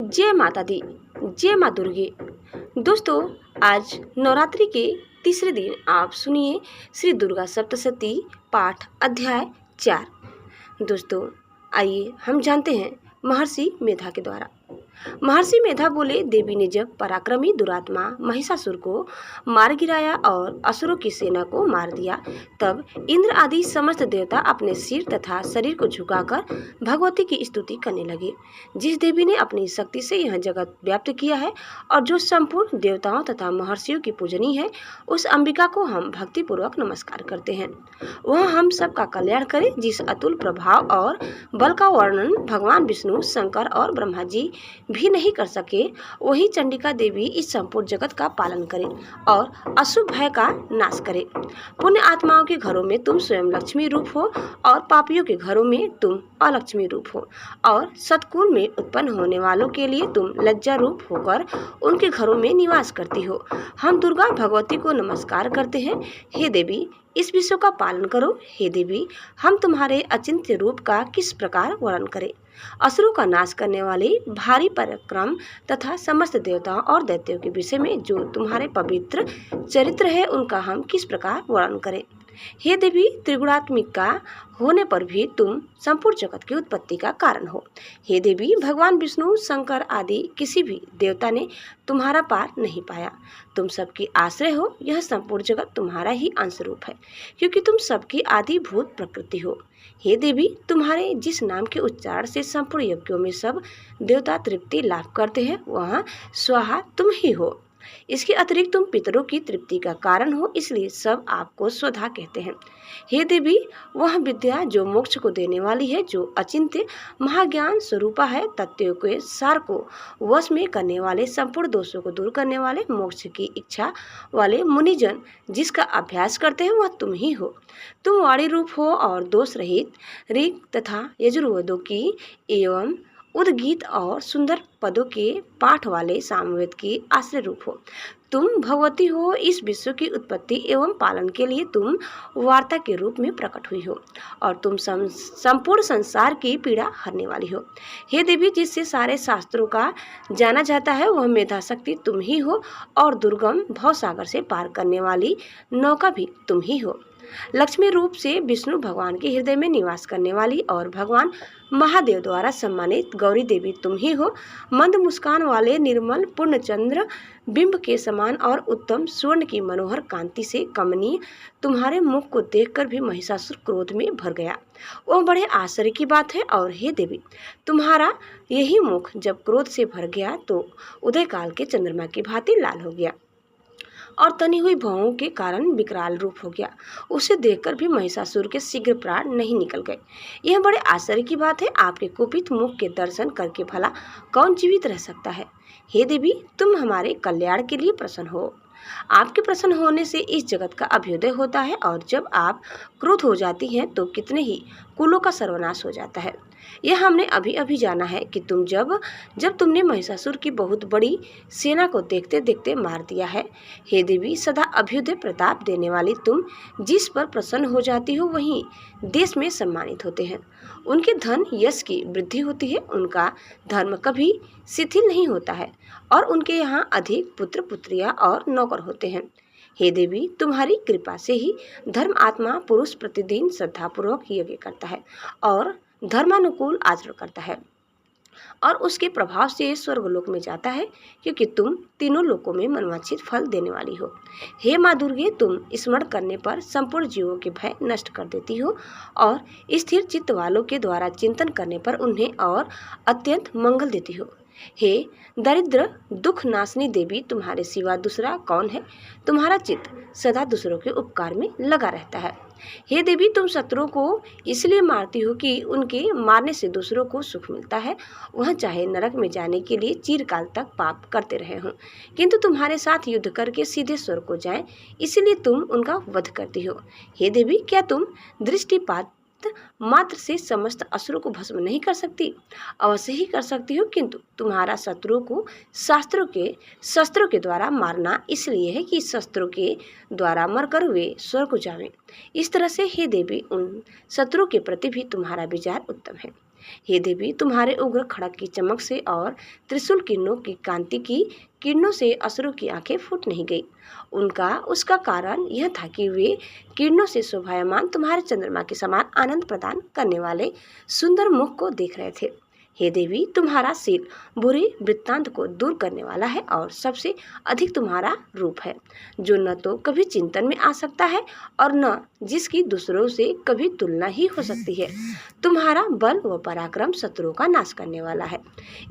जय माता दी, जय माँ दुर्गे। दोस्तों, आज नवरात्रि के तीसरे दिन आप सुनिए श्री दुर्गा सप्तशती पाठ अध्याय 4। दोस्तों, आइए हम जानते हैं महर्षि मेधा के द्वारा। महर्षि मेधा बोले, देवी ने जब पराक्रमी दुरात्मा महिषासुर को मार गिराया और असुरों की सेना को मार दिया, तब इंद्र आदि समस्त देवता अपने सिर तथा शरीर को झुकाकर भगवती की स्तुति करने लगे। जिस देवी ने अपनी शक्ति से यह जगत व्याप्त किया है और जो संपूर्ण देवताओं तथा महर्षियों की पूजनी है, उस अंबिका को हम भक्तिपूर्वक नमस्कार करते हैं। वह हम सबका कल्याण करे, जिस अतुल प्रभाव और बल का वर्णन भगवान विष्णु, शंकर और ब्रह्मा जी भी नहीं कर सके, वही चंडिका देवी इस संपूर्ण जगत का पालन करे और अशुभ भय का नाश करे। पुण्य आत्माओं के घरों में तुम स्वयं लक्ष्मी रूप हो और पापियों के घरों में तुम अलक्ष्मी रूप हो, और सतकुल में उत्पन्न होने वालों के लिए तुम लज्जा रूप होकर उनके घरों में निवास करती हो। हम दुर्गा भगवती को नमस्कार करते हैं। हे देवी, इस विश्व का पालन करो। हे देवी, हम तुम्हारे अचिंत्य रूप का किस प्रकार वर्णन करें। असुरों का नाश करने वाले भारी पराक्रम तथा समस्त देवताओं और दैत्यों के विषय में जो तुम्हारे पवित्र चरित्र है, उनका हम किस प्रकार वर्णन करें। हे देवी, त्रिगुणात्मिका होने पर भी तुम संपूर्ण जगत की उत्पत्ति का कारण हो। हे देवी, भगवान विष्णु, शंकर आदि किसी भी देवता ने तुम्हारा पार नहीं पाया। तुम सबकी आश्रय हो। यह संपूर्ण जगत तुम्हारा ही अंश रूप है, क्योंकि तुम सबकी आदिभूत प्रकृति हो। हे देवी, तुम्हारे जिस नाम के उच्चारण से संपूर्ण यज्ञों में सब देवता तृप्ति लाभ करते हैं, वह स्वाहा तुम ही हो। इसके अतिरिक्त तुम पितरों की तृप्ति का कारण हो, इसलिए सब आपको स्वधा कहते हैं। हे देवी, वह विद्या जो मोक्ष को देने वाली है, जो अचिंत्य महाज्ञान स्वरूपा है, तत्वों के सार को वश में करने वाले, संपूर्ण दोषों को दूर करने वाले, मोक्ष की इच्छा वाले मुनिजन जिसका अभ्यास करते हैं, वह तुम ही हो। तुम वाणी रूप हो और दोष रहित ऋग तथा यजुर्वेदों की एवं उद्गीत और सुंदर पदों के पाठ वाले सामवेद की आश्रय रूप हो। तुम भगवती हो। इस विश्व की उत्पत्ति एवं पालन के लिए तुम वार्ता के रूप में प्रकट हुई हो, और तुम संपूर्ण संसार की पीड़ा हरने वाली हो। हे देवी, जिससे सारे शास्त्रों का जाना जाता है, वह मेधा शक्ति तुम ही हो, और दुर्गम भवसागर से पार करने वाली नौका भी तुम ही हो। लक्ष्मी रूप से विष्णु भगवान के हृदय में निवास करने वाली और भगवान महादेव द्वारा सम्मानित गौरी देवी तुम ही हो। मंद मुस्कान वाले निर्मल पूर्णचंद्र बिंब के समान और उत्तम स्वर्ण की मनोहर कांति से कमनीय तुम्हारे मुख को देखकर भी महिषासुर क्रोध में भर गया। वह बड़े आश्चर्य की बात है। और हे देवी, तुम्हारा यही मुख जब क्रोध से भर गया तो उदय काल के चंद्रमा की भांति लाल हो गया और तनी हुई भौहों के कारण विकराल रूप हो गया। उसे देखकर भी महिषासुर के शीघ्र प्राण नहीं निकल गए। यह बड़े आश्चर्य की बात है। आपके कुपित मुख के दर्शन करके भला कौन जीवित रह सकता है। हे देवी, तुम हमारे कल्याण के लिए प्रसन्न हो। आपके प्रसन्न होने से इस जगत का अभ्युदय होता है, और जब आप क्रोध हो जाती हैं तो कितने ही कुलों का सर्वनाश हो जाता है। यह हमने अभी अभी जाना है कि जब तुमने महिषासुर की बहुत बड़ी सेना को देखते देखते मार दिया है। हे देवी, सदा अभ्युदय प्रताप देने वाली तुम जिस पर प्रसन्न हो जाती हो, वहीं देश में सम्मानित होते हैं। उनके धन यश की वृद्धि होती है, उनका धर्म कभी शिथिल नहीं होता है, और उनके यहाँ अधिक पुत्र पुत्रियाँ और नौकर होते हैं। हे देवी, तुम्हारी कृपा से ही धर्म आत्मा पुरुष प्रतिदिन श्रद्धापूर्वक यज्ञ करता है और धर्मानुकूल आचरण करता है, और उसके प्रभाव से स्वर्गलोक में जाता है, क्योंकि तुम तीनों लोकों में मनवांछित फल देने वाली हो। हे माँ दुर्गे, तुम स्मरण करने पर संपूर्ण जीवों के भय नष्ट कर देती हो, और स्थिर चित्त वालों के द्वारा चिंतन करने पर उन्हें और अत्यंत मंगल देती हो। हे दरिद्र दुख नाशनी देवी, तुम्हारे सिवा दूसरा कौन है। तुम्हारा चित्त सदा दूसरों के उपकार में लगा रहता है। हे देवी, तुम शत्रुओं को इसलिए मारती हो कि उनके मारने से दूसरों को सुख मिलता है। वह चाहे नरक में जाने के लिए चिरकाल तक पाप करते रहे हों, किंतु तुम्हारे साथ युद्ध करके सीधे स्वर्ग को जाएं, इसलिए तुम उनका वध करती हो। हे देवी, क्या तुम दृष्टिपात मात्र से समस्त असुरों को भस्म नहीं कर सकती। अवश्य ही कर सकती हो, किंतु तुम्हारा शत्रुओं को शस्त्रों के द्वारा मारना इसलिए है कि शस्त्रों के द्वारा मरकर वे स्वर्ग को जावें। इस तरह से हे देवी, उन शत्रुओं के प्रति भी तुम्हारा विचार उत्तम है। हे देवी, तुम्हारे उग्र खड़ग की चमक से और त्रिशूल की नोक की कांति की किरणों से असुरों की आंखें फूट नहीं गई। उसका कारण यह था कि वे किरणों से शोभायमान तुम्हारे चंद्रमा के समान आनंद प्रदान करने वाले सुंदर मुख को देख रहे थे। हे देवी, तुम्हारा शील बुरे वृत्तांत को दूर करने वाला है और सबसे अधिक तुम्हारा रूप है, जो न तो कभी चिंतन में आ सकता है और न जिसकी दूसरों से कभी तुलना ही हो सकती है। तुम्हारा बल व पराक्रम शत्रुओं का नाश करने वाला है।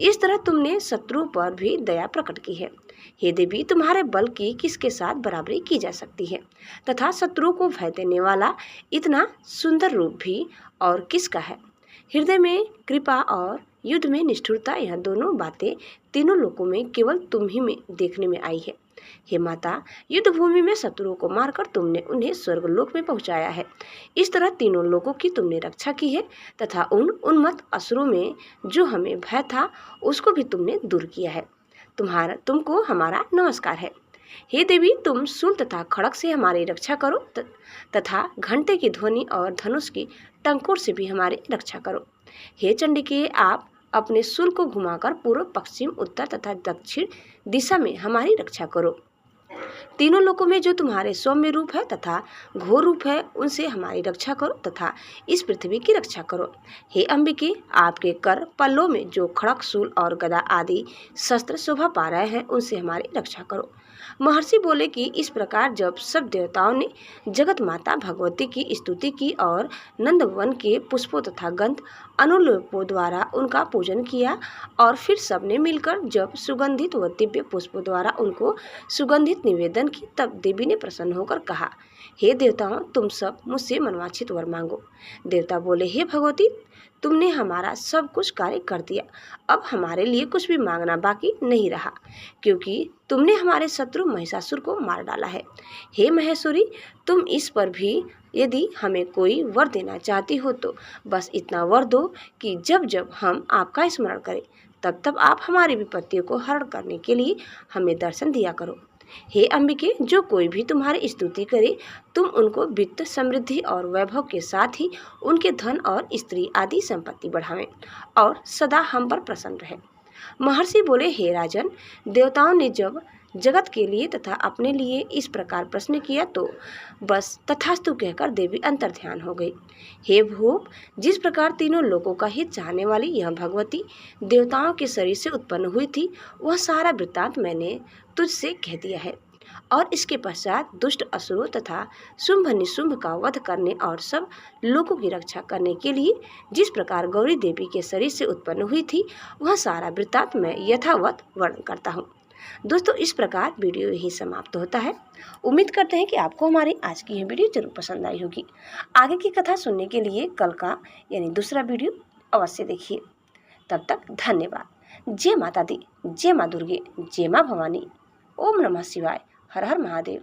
इस तरह तुमने शत्रु पर भी दया प्रकट की है। हे देवी, तुम्हारे बल की किसके साथ बराबरी की जा सकती है, तथा शत्रुओं को भय देने वाला इतना सुंदर रूप भी और किसका है। हृदय में कृपा और युद्ध में निष्ठुरता, यह दोनों बातें तीनों लोकों में केवल तुम ही में देखने में आई है। हे माता, युद्ध भूमि में शत्रुओं को मारकर तुमने उन्हें स्वर्गलोक में पहुंचाया है। इस तरह तीनों लोकों की तुमने रक्षा की है तथा उन उन्मत्त असुरों में जो हमें भय था उसको भी तुमने दूर किया है। तुमको हमारा नमस्कार है। हे देवी, तुम शूल तथा खड़ग से हमारी रक्षा करो तथा घंटे की ध्वनि और धनुष की टंकोर से भी हमारी रक्षा करो। हे चंडिके, आप अपने शूल को घुमाकर पूर्व, पश्चिम, उत्तर तथा दक्षिण दिशा में हमारी रक्षा करो। तीनों लोकों में जो तुम्हारे सौम्य रूप है तथा घोर रूप है, उनसे हमारी रक्षा करो तथा इस पृथ्वी की रक्षा करो। हे अंबिके, आपके कर पल्लों में जो खड़ग, शूल और गदा आदि शस्त्र शोभा पा रहे हैं, उनसे हमारी रक्षा करो। महर्षि बोले कि इस प्रकार जब सब देवताओं ने जगत माता भगवती की स्तुति की और नंदवन के पुष्पों तथा गंध अनुलेपों द्वारा उनका पूजन किया और फिर सबने मिलकर जब सुगंधित व दिव्य पुष्पों द्वारा उनको सुगंधित निवेदन की, तब देवी ने प्रसन्न होकर कहा, हे देवताओं, तुम सब मुझसे मनवांछित वर मांगो। देवता बोले, हे भगवती, तुमने हमारा सब कुछ कार्य कर दिया, अब हमारे लिए कुछ भी मांगना बाकी नहीं रहा, क्योंकि तुमने हमारे शत्रु महिषासुर को मार डाला है। हे महेश्वरी, तुम इस पर भी यदि हमें कोई वर देना चाहती हो तो बस इतना वर दो कि जब जब हम आपका स्मरण करें तब तब आप हमारी विपत्तियों को हरण करने के लिए हमें दर्शन दिया करो। हे अंबिके, जो कोई भी तुम्हारी स्तुति करे, तुम उनको वित्त, समृद्धि और वैभव के साथ ही उनके धन और स्त्री आदि संपत्ति बढ़ावें और सदा हम पर प्रसन्न रहे। महर्षि बोले, हे राजन, देवताओं ने जब जगत के लिए तथा अपने लिए इस प्रकार प्रश्न किया तो बस तथास्तु कहकर देवी अंतर्ध्यान हो गई। हे भूप, जिस प्रकार तीनों लोगों का हित चाहने वाली यह भगवती देवताओं के शरीर से उत्पन्न हुई थी, वह सारा वृत्तांत मैंने तुझसे कह दिया है। और इसके पश्चात दुष्ट असुरों तथा शुंभ निशुंभ का वध करने और सब लोगों की रक्षा करने के लिए जिस प्रकार गौरी देवी के शरीर से उत्पन्न हुई थी, वह सारा वृत्तांत मैं यथावत वर्णन करता हूँ। दोस्तों, इस प्रकार वीडियो यही समाप्त होता है। उम्मीद करते हैं कि आपको हमारी आज की यह वीडियो जरूर पसंद आई होगी। आगे की कथा सुनने के लिए कल का यानी दूसरा वीडियो अवश्य देखिए। तब तक धन्यवाद। जय माता दी, जय माँ दुर्गे, जय माँ भवानी। ओम नमः शिवाय। हर हर महादेव।